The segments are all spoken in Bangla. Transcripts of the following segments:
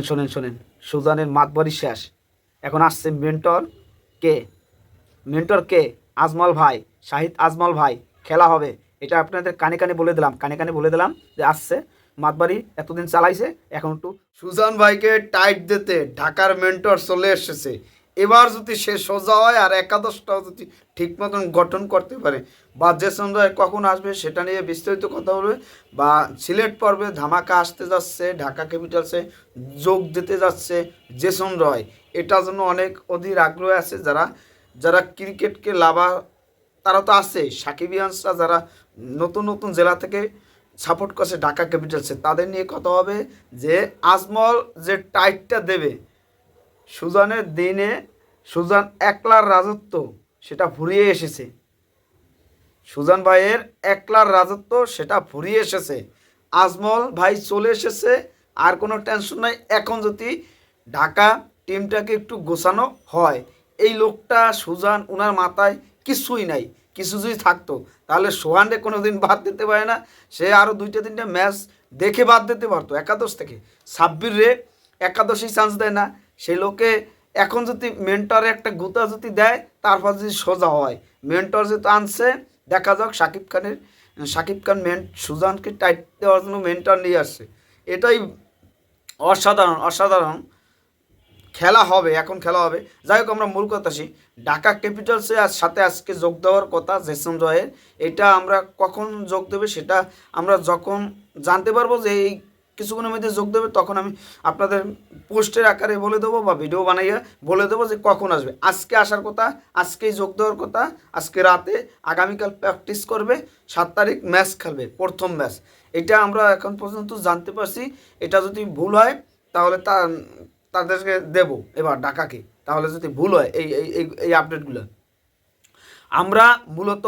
শোনেন শোনেন, সুজানের মাতবাড়ি শেষ। এখন আসছে মেন্টর কে। মেন্টর কে? আজমল ভাই, শাহিদ আজমল ভাই। খেলা হবে, এটা আপনাদের কানে কানে বলে দিলাম, কানে কানে বলে দিলাম যে আসছে। মাতবাড়ি এতদিন চালাইছে, এখন একটু সুজান ভাইকে টাইট দিতে ঢাকার মেন্টর চলে এসেছে। এবার যদি সে সোজা হয় আর একাদশটাও যদি ঠিক মতন গঠন করতে পারে, বা জেসন রয় কখন আসবে সেটা নিয়ে বিস্তারিত কথা বলবে, বা সিলেট পর্বে ধামাকা আসতে যাচ্ছে, ঢাকা ক্যাপিটালসে যোগ দিতে যাচ্ছে জেসন রয়। এটার জন্য অনেক অধীর আগ্রহ আছে। যারা যারা ক্রিকেটকে তারা তো আছে, সাকিবিয়ানসরা যারা নতুন নতুন জেলা থেকে সাপোর্ট করছে ঢাকা ক্যাপিটালসে, তাদের নিয়ে কথা হবে যে আজমল যে টাইটটা দেবে সুজানের দিনে, সুজান একলার রাজত্ব সেটা ফুরিয়ে এসেছে। সুজান ভাইয়ের একলার রাজত্ব সেটা ফুরিয়ে এসেছে। আজমল ভাই চলে এসেছে, আর কোনো টেনশন নাই। এখন যদি ঢাকা টিমটাকে একটু গোছানো হয়, এই লোকটা সুজান, ওনার মাথায় কিছুই নাই। কিছু যদি থাকতো তাহলে সোহানরে কোনো দিন বাদ দিতে পারে না। সে আরও দুইটা তিনটা ম্যাচ দেখে বাদ দিতে পারতো একাদশ থেকে। সাব্বির রে একাদশেই চান্স দেয় না সেই লোকে। এখন যদি মেন্টরে একটা গুতা যদি দেয়, তারপর যদি সোজা হয়, মেন্টর যেহেতু আনছে, দেখা যাক। শাকিব খান সুজানকে টাইট দেওয়ার জন্য মেন্টর নিয়ে আসছে। এটাই অসাধারণ অসাধারণ খেলা হবে, এখন খেলা হবে। যাই হোক, আমরা মূল কথা আসি। ঢাকা ক্যাপিটালসে সাথে আজকে যোগ দেওয়ার কথা জেসন রয়ের। এটা আমরা কখন যোগ দেবে সেটা আমরা যখন জানতে পারবো যে এই কিছুক্ষণের মধ্যে যোগ দেবে, তখন আমি আপনাদের পোস্টের আকারে বলে দেবো বা ভিডিও বানাইয়া বলে দেবো যে কখন আসবে। আজকে আসার কথা, আজকেই যোগ দেওয়ার কথা, আজকে রাতে। আগামীকাল প্র্যাকটিস করবে, 7 তারিখ ম্যাচ খেলবে, প্রথম ম্যাচ। এটা আমরা এখন পর্যন্ত জানতে পারছি। এটা যদি ভুল হয় তাহলে তাদেরকে দেব এবার ঢাকাকে। তাহলে যদি ভুল হয় এই এই এই আপডেটগুলো আমরা মূলত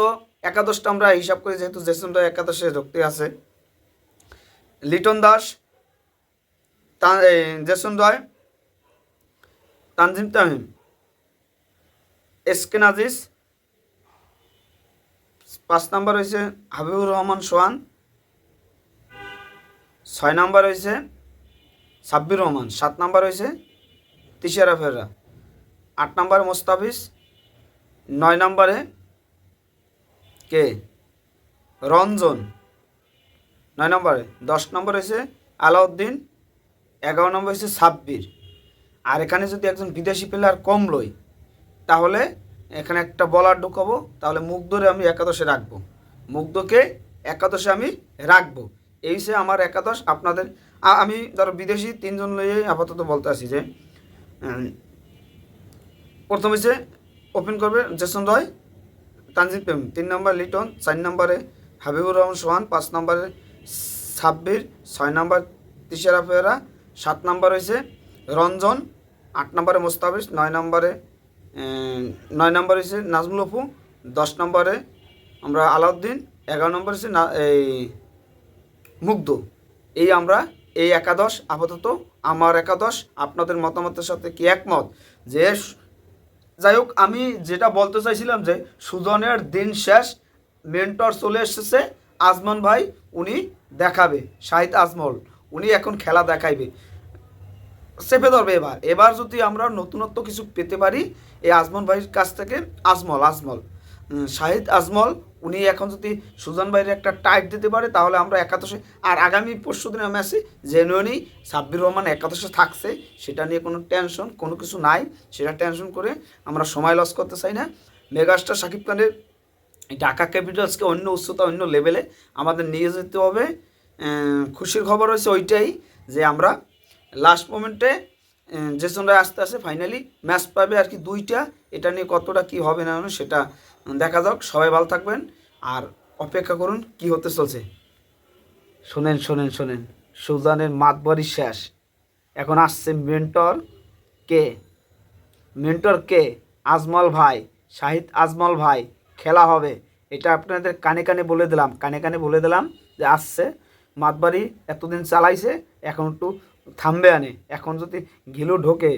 একাদশটা আমরা হিসাব করি, যেহেতু জেসনটা একাদশে ঢুকতে আছে। লিটন দাস, জেসন রয়, তানজিম তামিম, এসকে নাজিস। 5 নাম্বার হয়েছে হাবিবুর রহমান সোহান। 6 নাম্বার হয়েছে সাব্বির রহমান। 7 নাম্বার হয়েছে তিশারা ফেররা। 8 নাম্বারে মোস্তাফিজ। 9 নাম্বারে কে? রঞ্জন। 9 নম্বরে। 10 নম্বর হয়েছে আলাউদ্দিন। 11 নম্বর হয়েছে সাব্বির। আর এখানে যদি একজন বিদেশি প্লেয়ার কম লই, তাহলে এখানে একটা বলার ঢুকাবো, তাহলে মুগ্ধরে আমি একাদশে রাখবো। মুগ্ধকে একাদশে আমি রাখবো। এই সে আমার একাদশ। আপনাদের আমি ধরো বিদেশি 3 জন লইয়ে আপাতত বলতে আসি যে প্রথম হচ্ছে ওপেন করবে জেসন রয়, তানজিম তামিম। 3 নম্বর লিটন। 4 নম্বরে হাবিবুর রহমান সোহান। 5 নম্বরে সাব্বির। 6 নম্বর তিশারা ফেরা। 7 নম্বর হয়েছে রঞ্জন। 8 নম্বরে মোস্তাফিজ। 9 নম্বর হয়েছে নাজমুল অপু। 10 নম্বরে আমরা আলাউদ্দিন। 11 নম্বর হচ্ছে এই মুগ্ধ। আমরা এই একাদশ আপাতত আমার একাদশ। আপনাদের মতামতের সাথে কি একমত? যে যাই হোক, আমি যেটা বলতে চাইছিলাম যে সুজনের দিন শেষ, মেন্টর চলে এসেছে আজমান ভাই। উনি দেখাবে, শাহিদ আজমল উনি এখন খেলা দেখাইবে, চেপে ধরবে। এবার যদি আমরা নতুনত্ব কিছু পেতে পারি এই আজমল ভাইয়ের কাছ থেকে, আজমল শাহিদ আজমল উনি এখন যদি সুজন ভাইয়ের একটা টাইট দিতে পারে, তাহলে আমরা একাদশে। আর আগামী পরশু দিনে ম্যাচে জেনুইনই সাব্বির রহমান একাদশে থাকছে, সেটা নিয়ে কোনো টেনশন কোনো কিছু নাই। সেটা টেনশন করে আমরা সময় লস করতে চাই না। মেগাস্টার শাকিব খানের ঢাকা ক্যাপিটালসকে অন্য উচ্চতা, অন্য লেভেলে আমাদের নিয়ে যেতে হবে। খুশির খবর হয়েছে ওইটাই যে আমরা লাস্ট মোমেন্টে জেসনরা আস্তে আস্তে ফাইনালি ম্যাচ পাবে আর কি 2টা। এটা নিয়ে কতটা কি হবে না সেটা দেখা যাক। সবাই ভালো থাকবেন আর অপেক্ষা করুন কি হতে চলছে। শোনেন শোনেন শোনেন, সুজানের মাতবাড়ি শেষ। এখন আসছে মেন্টর কে। মেন্টর কে? আজমল ভাই, শাহিদ আজমল ভাই। খেলা হবে, এটা আপনাদের কানে কানে বলে দিলাম, কানে কানে বলে দিলাম যে আসছে। মাতবাড়ি এতদিন চালাইছে, এখন একটু থামবে আনে। এখন যদি ঘিলু ঢোকে